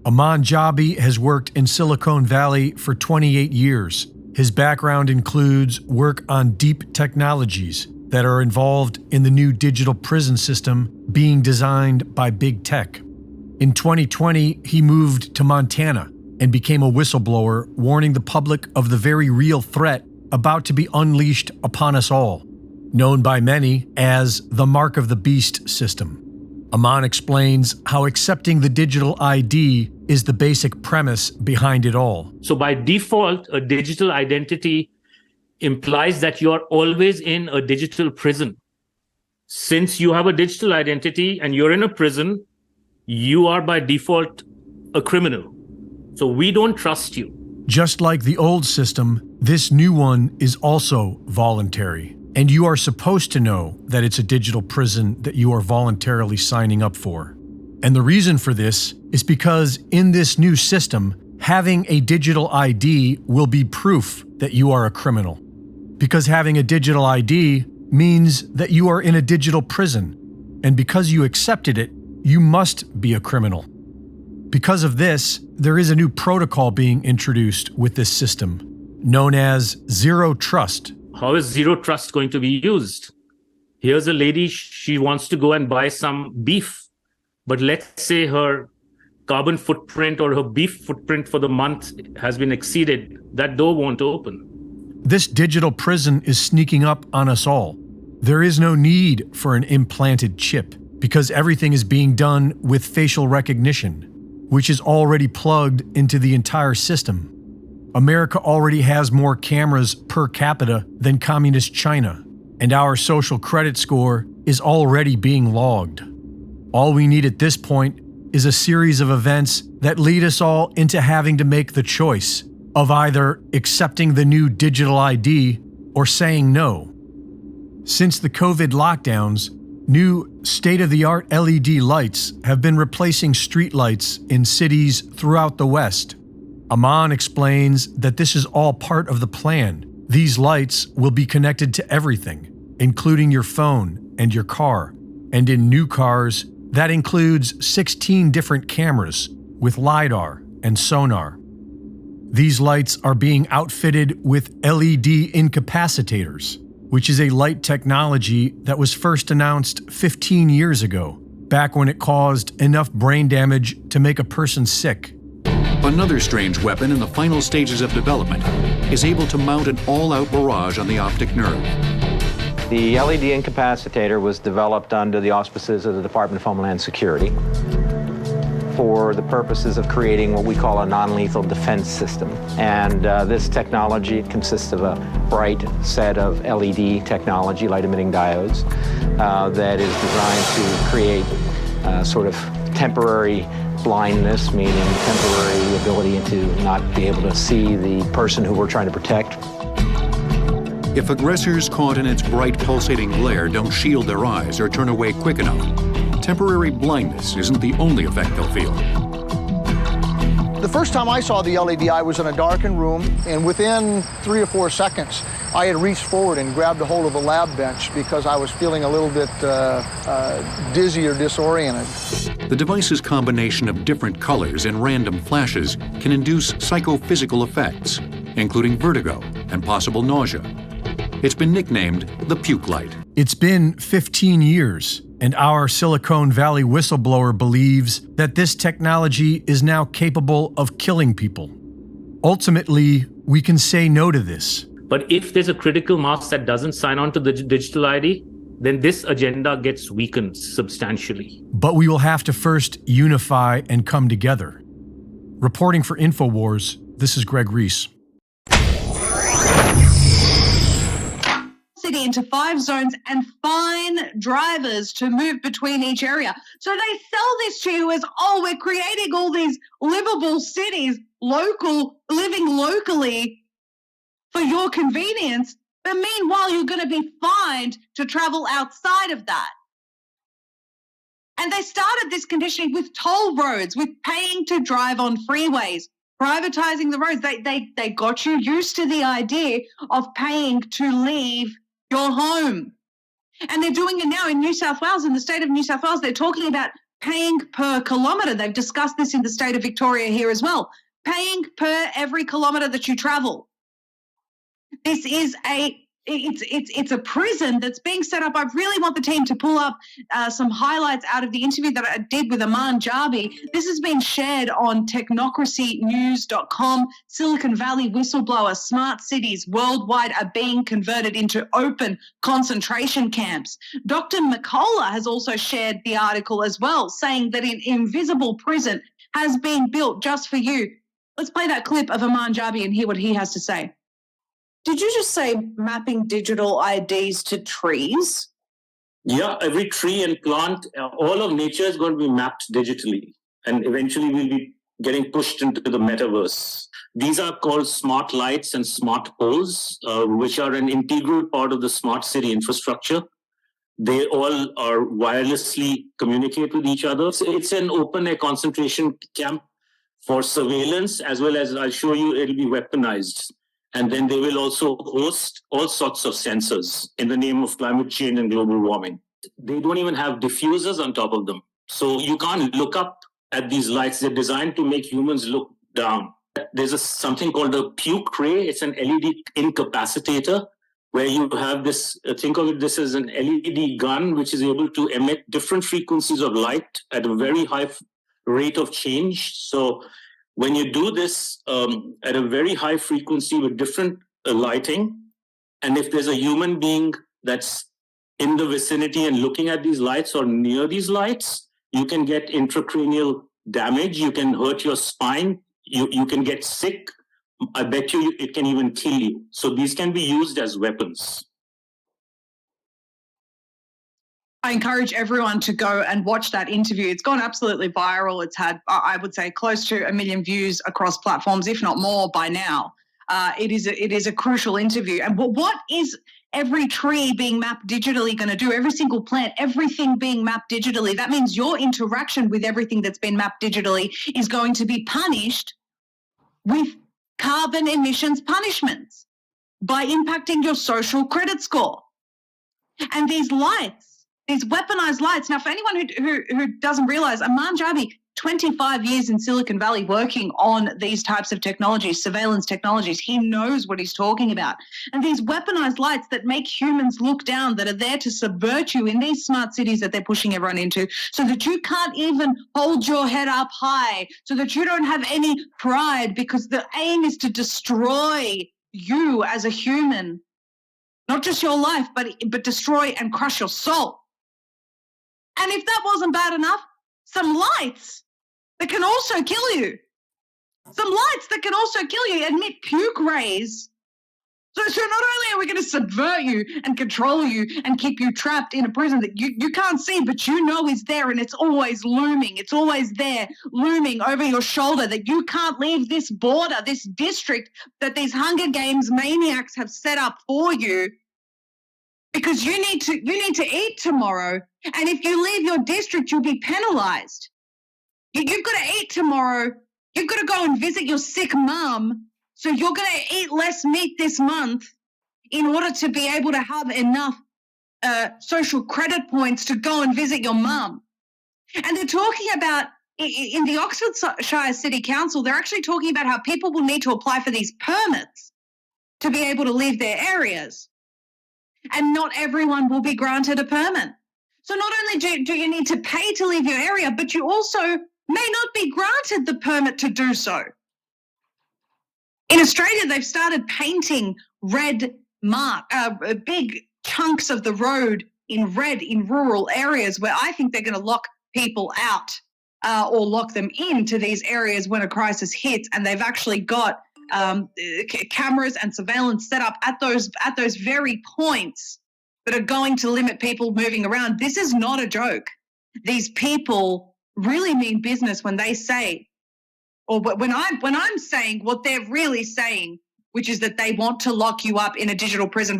Aman Jabi has worked in Silicon Valley for 28 years. His background includes work on deep technologies that are involved in the new digital prison system being designed by big tech. In 2020, he moved to Montana and became a whistleblower, warning the public of the very real threat about to be unleashed upon us all, known by many as the Mark of the Beast system. Aman explains how accepting the digital ID is the basic premise behind it all. So by default, a digital identity implies that you are always in a digital prison. Since you have a digital identity and you're in a prison, you are by default a criminal. So we don't trust you. Just like the old system, this new one is also voluntary. And you are supposed to know that it's a digital prison that you are voluntarily signing up for. And the reason for this is because in this new system, having a digital ID will be proof that you are a criminal. Because having a digital ID means that you are in a digital prison. And because you accepted it, you must be a criminal. Because of this, there is a new protocol being introduced with this system, known as Zero Trust. How is zero trust going to be used? Here's a lady, she wants to go and buy some beef, but let's say her carbon footprint or her beef footprint for the month has been exceeded. That door won't open. This digital prison is sneaking up on us all. There is no need for an implanted chip because everything is being done with facial recognition, which is already plugged into the entire system. America already has more cameras per capita than communist China, and our social credit score is already being logged. All we need at this point is a series of events that lead us all into having to make the choice of either accepting the new digital ID or saying no. Since the COVID lockdowns, new state-of-the-art LED lights have been replacing streetlights in cities throughout the West. Aman explains that this is all part of the plan. These lights will be connected to everything, including your phone and your car. And in new cars, that includes 16 different cameras with LiDAR and sonar. These lights are being outfitted with LED incapacitators, which is a light technology that was first announced 15 years ago, back when it caused enough brain damage to make a person sick. Another strange weapon in the final stages of development is able to mount an all-out barrage on the optic nerve. The LED incapacitator was developed under the auspices of the Department of Homeland Security for the purposes of creating what we call a non-lethal defense system. And this technology consists of a bright set of LED technology, light-emitting diodes, that is designed to create sort of temporary blindness, meaning temporary ability to not be able to see the person who we're trying to protect. If aggressors caught in its bright pulsating glare don't shield their eyes or turn away quick enough, temporary blindness isn't the only effect they'll feel. The first time I saw the LED, I was in a darkened room, and within 3 or 4 seconds, I had reached forward and grabbed a hold of a lab bench because I was feeling a little bit dizzy or disoriented. The device's combination of different colors and random flashes can induce psychophysical effects, including vertigo and possible nausea. It's been nicknamed the puke light. It's been 15 years, and our Silicon Valley whistleblower believes that this technology is now capable of killing people. Ultimately, we can say no to this. But if there's a critical mass that doesn't sign on to the digital ID, then this agenda gets weakened substantially. But we will have to first unify and come together. Reporting for InfoWars, this is Greg Reese. City into 5 zones and fine drivers to move between each area. So they sell this to you as, oh, we're creating all these livable cities, living locally for your convenience. But meanwhile, you're going to be fined to travel outside of that. And they started this conditioning with toll roads, with paying to drive on freeways, privatizing the roads. They got you used to the idea of paying to leave your home. And they're doing it now in New South Wales, in the state of New South Wales. They're talking about paying per kilometre. They've discussed this in the state of Victoria here as well. Paying per every kilometre that you travel. This is it's a prison that's being set up. I really want the team to pull up some highlights out of the interview that I did with Aman Jabi. This has been shared on technocracynews.com. Silicon Valley whistleblower, smart cities worldwide are being converted into open concentration camps. Dr. McCullough has also shared the article as well, saying that an invisible prison has been built just for you. Let's play that clip of Aman Jabi and hear what he has to say. Did you just say mapping digital IDs to trees? Yeah, every tree and plant, all of nature is going to be mapped digitally. And eventually we'll be getting pushed into the metaverse. These are called smart lights and smart poles, which are an integral part of the smart city infrastructure. They all are wirelessly communicate with each other. So it's an open air concentration camp for surveillance, as well as I'll show you, it'll be weaponized. And then they will also host all sorts of sensors in the name of climate change and global warming. They don't even have diffusers on top of them. So you can't look up at these lights. They're designed to make humans look down. There's something called a puke ray. It's an LED incapacitator where you have this, think of it, this as an LED gun, which is able to emit different frequencies of light at a very high rate of change. So when you do this at a very high frequency with different lighting, and if there's a human being that's in the vicinity and looking at these lights or near these lights, you can get intracranial damage, you can hurt your spine, you can get sick. I bet you it can even kill you. So these can be used as weapons. I encourage everyone to go and watch that interview. It's gone absolutely viral. It's had, I would say, close to 1 million views across platforms, if not more by now. It is a crucial interview. And what is every tree being mapped digitally going to do? Every single plant, everything being mapped digitally. That means your interaction with everything that's been mapped digitally is going to be punished with carbon emissions punishments by impacting your social credit score. And these lights, these weaponized lights. Now, for anyone who doesn't realize, Aman Jabi, 25 years in Silicon Valley working on these types of technologies, surveillance technologies, he knows what he's talking about. And these weaponized lights that make humans look down, that are there to subvert you in these smart cities that they're pushing everyone into, so that you can't even hold your head up high, so that you don't have any pride, because the aim is to destroy you as a human, not just your life, but destroy and crush your soul. And if that wasn't bad enough, some lights that can also kill you. Some lights that can also kill you emit puke rays. So not only are we going to subvert you and control you and keep you trapped in a prison that you can't see, but you know is there, and it's always looming. It's always there, looming over your shoulder, that you can't leave this border, this district that these Hunger Games maniacs have set up for you, because you need to eat tomorrow. And if you leave your district, you'll be penalized. You've got to eat tomorrow. You've got to go and visit your sick mum. So you're going to eat less meat this month in order to be able to have enough social credit points to go and visit your mum. And they're talking about, in the Oxfordshire City Council, they're actually talking about how people will need to apply for these permits to be able to leave their areas. And not everyone will be granted a permit. So not only do you need to pay to leave your area, but you also may not be granted the permit to do so. In Australia, they've started painting red big chunks of the road in red in rural areas, where I think they're going to lock people out or lock them into these areas when a crisis hits. And they've actually got cameras and surveillance set up at those very points that are going to limit people moving around. This is not a joke. These people really mean business when they say, or when I'm saying what they're really saying, which is that they want to lock you up in a digital prison.